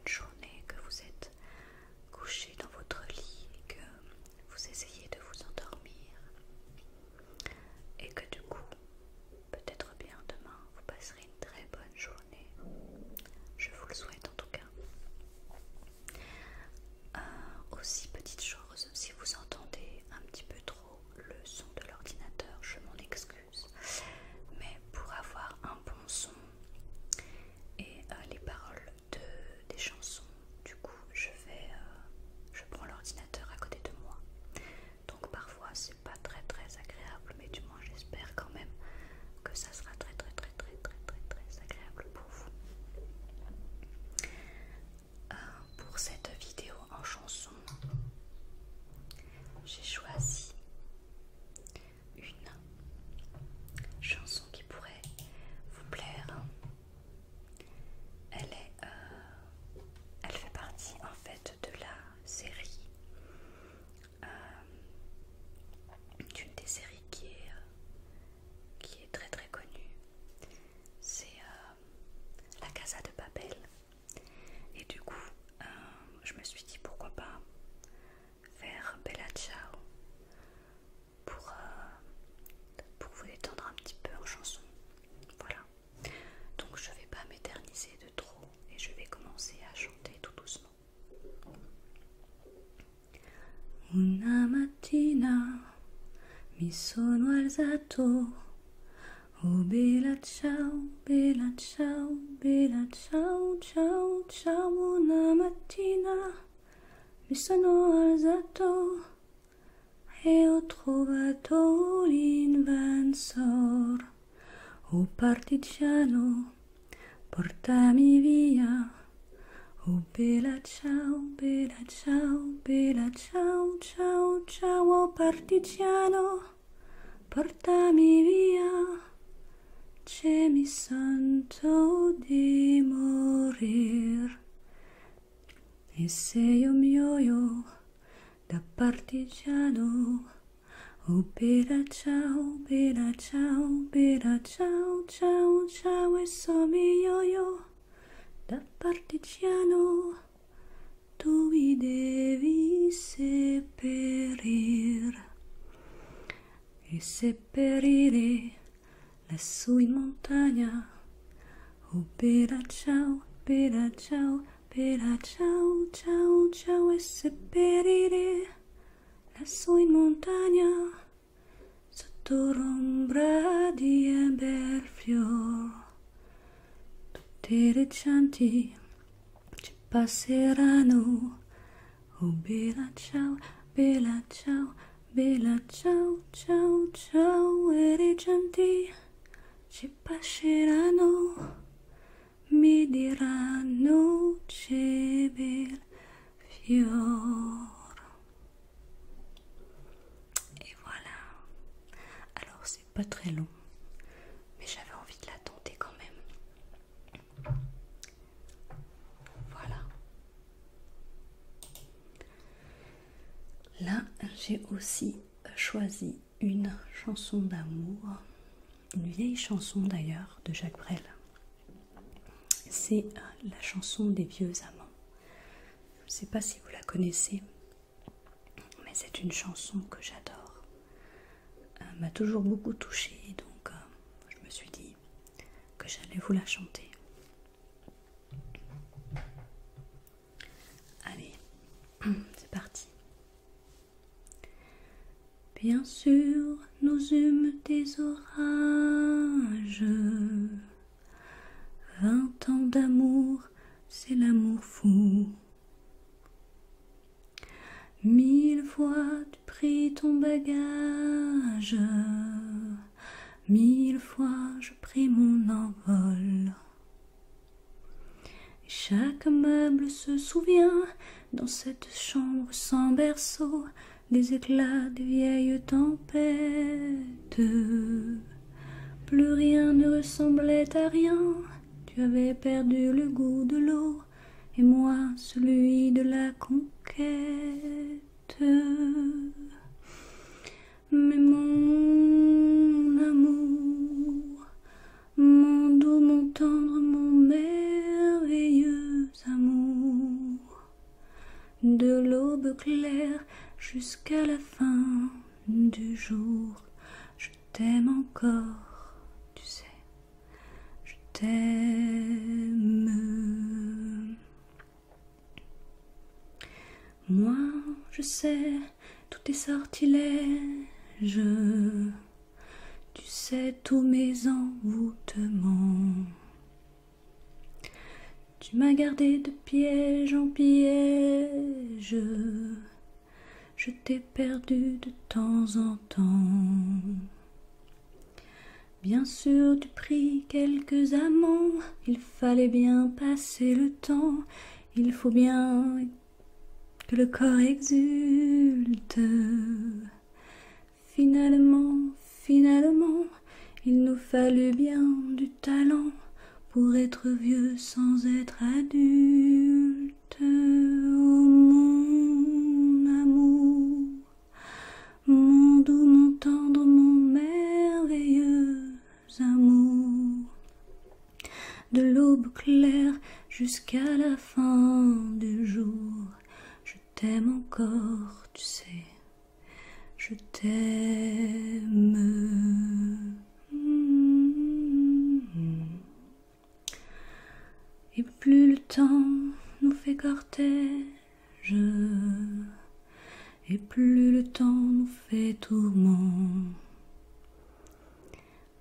une journée que vous êtes couché dans votre lit et que vous essayez de vous endormir et que du coup, peut-être bien demain, vous passerez une très bonne journée. Je vous le souhaite en tout cas. Aussi, petite chose, si vous entendez un petit peu trop le son de l'ordinateur, je m'en excuse. Mais pour avoir un bon son et les paroles des chansons, du coup, je prends l'ordinateur à côté de moi. Donc parfois, c'est pas très agréable, mais du moins, j'espère quand même que ça sera très agréable pour vous. Pour cette vidéo en chanson, j'ai choisi une chanson qui pourrait vous plaire. Elle fait partie en fait de la série, d'une des séries qui est très connue. C'est La Casa de Papel. Et du coup, je me suis dit pourquoi pas faire Bella Ciao pour vous détendre un petit peu en chanson. Voilà. Donc je vais pas m'éterniser de trop et je vais commencer à chanter tout doucement. Una mattina mi sono alzato. Oh bella ciao, bella ciao, bella ciao, ciao, ciao. Una mattina mi sono alzato e ho trovato l'invensor. Oh partigiano, portami via. Oh bella ciao, bella ciao, bella ciao, ciao, ciao. Oh partigiano, portami via. Che mi sento di morir. E se io muoio da partigiano, oh bella ciao, bella ciao, bella ciao, ciao, ciao. E se muoio da partigiano, tu mi devi seppellir. E seppellire lassù in montagna. Oh bella ciao, bella ciao, bella ciao, ciao, ciao. E seppellire lassù in montagna, sotto l'ombra di un bel fior. Tutte le genti ci passeranno. Oh bella ciao, bella ciao, bella ciao, ciao, ciao. E le genti ci passeranno, mi diranno c'è bel fior. Et voilà. Alors c'est pas très long, mais j'avais envie de la tenter quand même. Voilà. Là, j'ai aussi choisi une chanson d'amour, une vieille chanson d'ailleurs de Jacques Brel. C'est la chanson des vieux amants. Je ne sais pas si vous la connaissez, mais c'est une chanson que j'adore. Elle m'a toujours beaucoup touchée, donc je me suis dit que j'allais vous la chanter. Allez, c'est parti. Bien sûr, nous eûmes des orages. 20 ans d'amour, c'est l'amour fou. 1000 fois tu pris ton bagage. 1000 fois je pris mon envol. Et chaque meuble se souvient dans cette chambre sans berceau des éclats des vieilles tempêtes. Plus rien ne ressemblait à rien. Tu avais perdu le goût de l'eau et moi celui de la conquête. Mais mon amour, mon doux, mon tendre, mon merveilleux amour, de l'aube claire jusqu'à la fin du jour. Je t'aime encore, tu sais, je t'aime. Moi, je sais tous tes sortilèges, tu sais tous mes envoûtements. Tu m'as gardé de piège en piège, je t'ai perdu de temps en temps. Bien sûr, tu pris quelques amants, il fallait bien passer le temps, il faut bien que le corps exulte. Finalement, il nous fallut bien du talent pour être vieux sans être adulte. Oh mon amour, mon doux, mon tendre, mon merveilleux amour, de l'aube claire jusqu'à la fin du jour, je t'aime encore, tu sais, je t'aime. Et plus le temps nous fait cortège, et plus le temps nous fait tourment.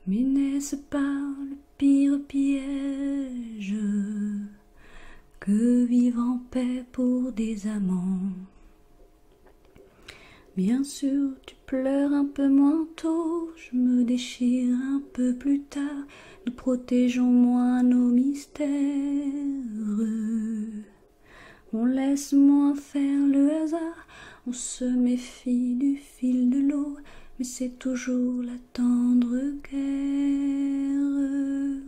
Mais n'est-ce pas le pire piège que vivre en paix pour des amants? Bien sûr, tu pleures un peu moins tôt, je me déchire un peu plus tard, nous protégeons moins nos mystères. On laisse moins faire le hasard, on se méfie du fil de l'eau, mais c'est toujours la tendre guerre.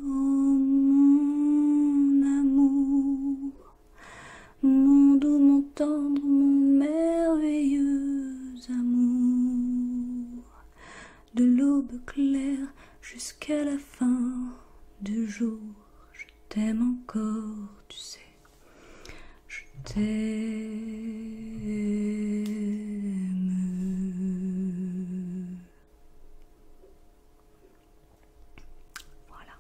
Oh mon amour, mon doux, mon tendre, mon merveilleux amour, de l'aube claire jusqu'à la fin du jour, je t'aime encore, tu sais, je t'aime. Voilà.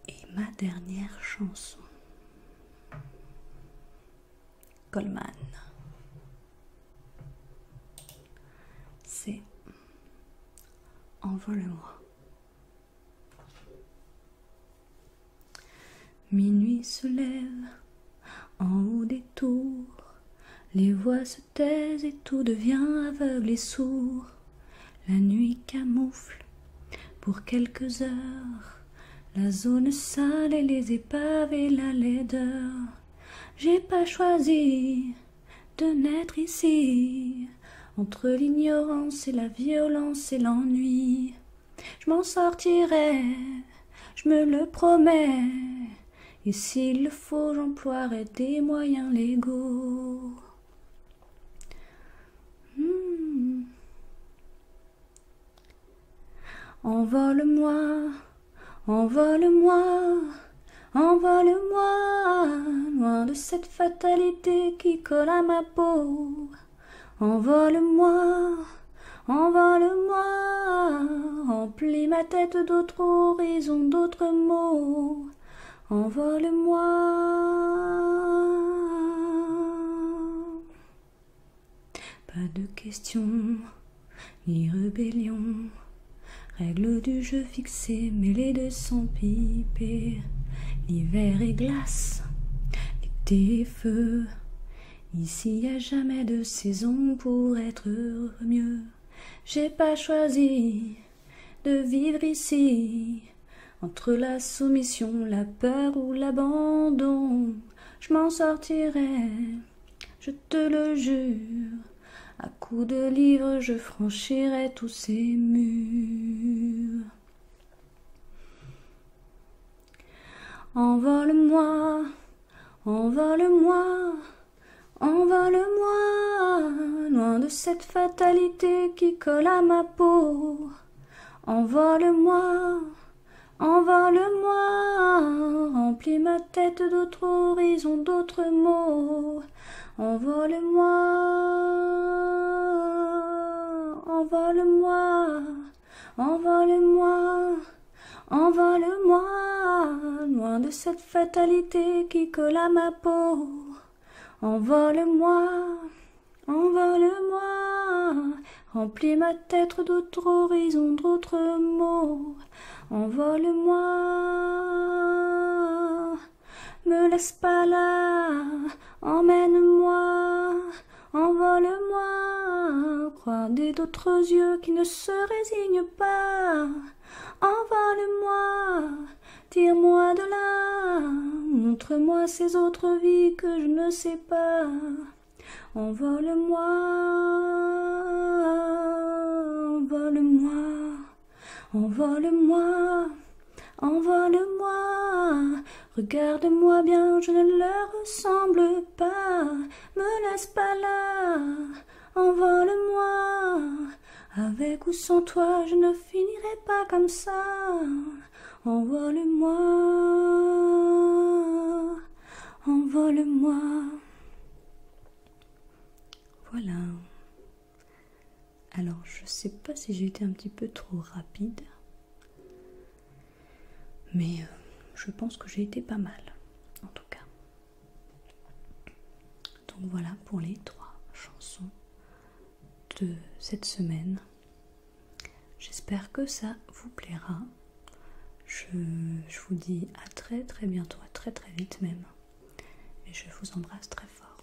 Et ma dernière chanson, Coleman, c'est Envole-moi. Minuit se lève en haut des tours, les voix se taisent et tout devient aveugle et sourd. La nuit camoufle pour quelques heures la zone sale et les épaves et la laideur. J'ai pas choisi de naître ici, entre l'ignorance et la violence et l'ennui. Je m'en sortirai, je me le promets, et s'il le faut, j'emploierai des moyens légaux. Envole-moi, envole-moi, envole-moi, loin de cette fatalité qui colle à ma peau. Envole-moi, envole-moi, remplis ma tête d'autres horizons, d'autres mots. Envole-moi. Pas de questions, ni rébellion, règles du jeu fixées, mêlées de son pipé. L'hiver et glace, l'été et feu. Ici y a jamais de saison pour être mieux. J'ai pas choisi de vivre ici, entre la soumission, la peur ou l'abandon. Je m'en sortirai, je te le jure. À coups de livres, je franchirai tous ces murs. Envole-moi, envole-moi, envole-moi, loin de cette fatalité qui colle à ma peau. Envole-moi, envole-moi, remplis ma tête d'autres horizons, d'autres mots. Envole-moi, envole-moi, envole-moi, envole-moi, loin de cette fatalité qui colle à ma peau. Envole-moi, envole-moi, remplis ma tête d'autres horizons, d'autres mots. Envole-moi, me laisse pas là, emmène-moi, envole-moi, croire d'autres yeux qui ne se résignent pas. Envole-moi, tire-moi de là, montre-moi ces autres vies que je ne sais pas. Envole-moi, envole-moi, envole-moi, envole-moi, regarde-moi bien, je ne leur ressemble pas, me laisse pas là, envole-moi, avec ou sans toi, je ne finirai pas comme ça, envole-moi, envole-moi. Voilà. Alors, je sais pas si j'ai été un petit peu trop rapide, mais je pense que j'ai été pas mal, en tout cas. Donc voilà pour les 3 chansons de cette semaine. J'espère que ça vous plaira. Je vous dis à très très bientôt, à très très vite même. Et je vous embrasse très fort.